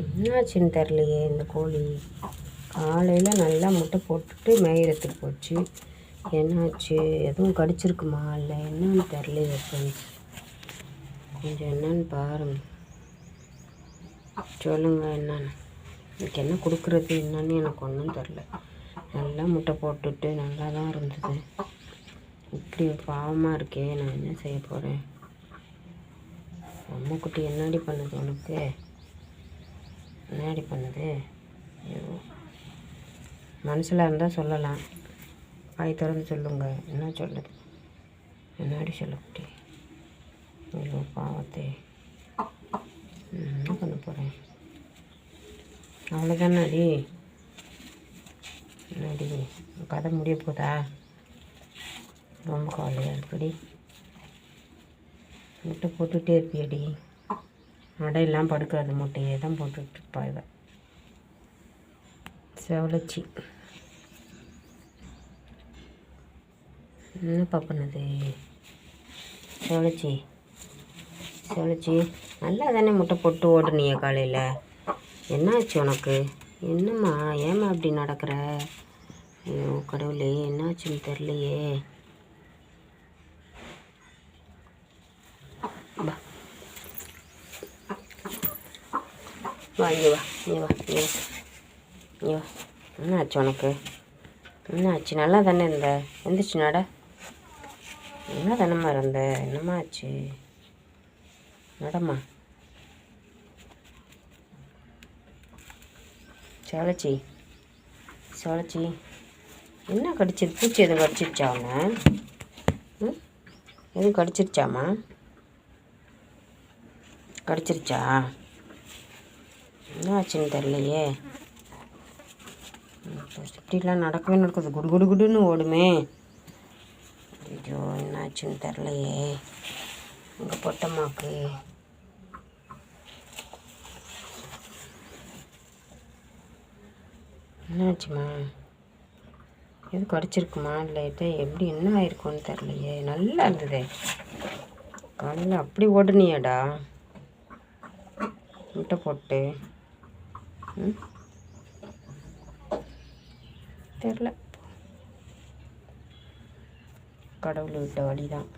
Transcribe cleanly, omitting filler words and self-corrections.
என்னாச்சுன்னு தெரிலையே இந்த கோழி. காலையில் நல்லா முட்டை போட்டுட்டு மேயிறதுக்கு போச்சு. என்னாச்சு? எதுவும் கடிச்சிருக்குமா இல்லை என்னன்னு தெரிலையே ஃப்ரெண்ட்ஸ். கொஞ்சம் என்னன்னு பாருங்கள், சொல்லுங்கள் என்னன்னு. எனக்கு என்ன கொடுக்குறது என்னன்னு எனக்கு ஒன்றும் தெரில. நல்லா முட்டை போட்டுட்டு நல்லா தான் இருந்தது. இப்படி பாவமாக இருக்கே, நான் என்ன செய்ய போகிறேன்? அம்முக்குட்டி என்னடி பண்ணுது உனக்கு? என்னடி பண்ணுது? ஐயோ, மனசில் இருந்தால் சொல்லலாம், வாய் திறந்து சொல்லுங்க. என்ன சொல்லுது? என்னடி சொல்ல குட்டி? ஐயோ பாவத்தே, என்ன பண்ண போகிறேன்? அவ்வளோதானாடி? என்னடி கதை முடிய போதா? ரொம்ப கவலையாக இருக்குடி. முட்டை போட்டுகிட்டே இருப்பியடி. அடையெல்லாம் படுக்காது, முட்டையே தான் போட்டுட்டு இருப்பா இவ. செவலச்சி என்னப்பா பண்ணுது? செவலச்சி செவலச்சி நல்லா தானே முட்டை போட்டு ஓடுனிய காலையில். என்னாச்சு உனக்கு? என்னம்மா ஏம்மா அப்படி நடக்கிற? ஐயோ கடவுளே, என்னாச்சுன்னு தெரிலையே. வா இங்கே வா, இங்கே வா, இங்கே வா, இங்கே வா. என்னாச்சு உனக்கு? என்னாச்சு? நல்லா தானே இருந்த? எந்திரிச்சு நட. என்ன தானம்மா இருந்த? என்னம்மா ஆச்சு? நடம்மா. சோழச்சி சோழச்சி என்ன கடிச்சிது? பூச்சி எதுவும் கடிச்சிருச்சா அவனை? எதுவும் கடிச்சிருச்சாம்மா? கடிச்சிருச்சா? என்ன ஆச்சுன்னு தெரியலையே. இப்படிலாம் நடக்கவே நடக்குது, குடு குடு குடுன்னு ஓடுமே. ஐயோ என்ன ஆச்சுன்னு தெரிலையே எங்கள் பொட்டம்மாக்கு. என்னாச்சுமா? எது கடிச்சிருக்குமா இல்லை எப்படி என்ன ஆயிருக்கும்னு தெரிலையே. நல்லா இருந்ததே காலையில், அப்படி ஓடுனியாடா முட்டை போட்டு? தெரில, கடவுள் விட்ட வழி தான்.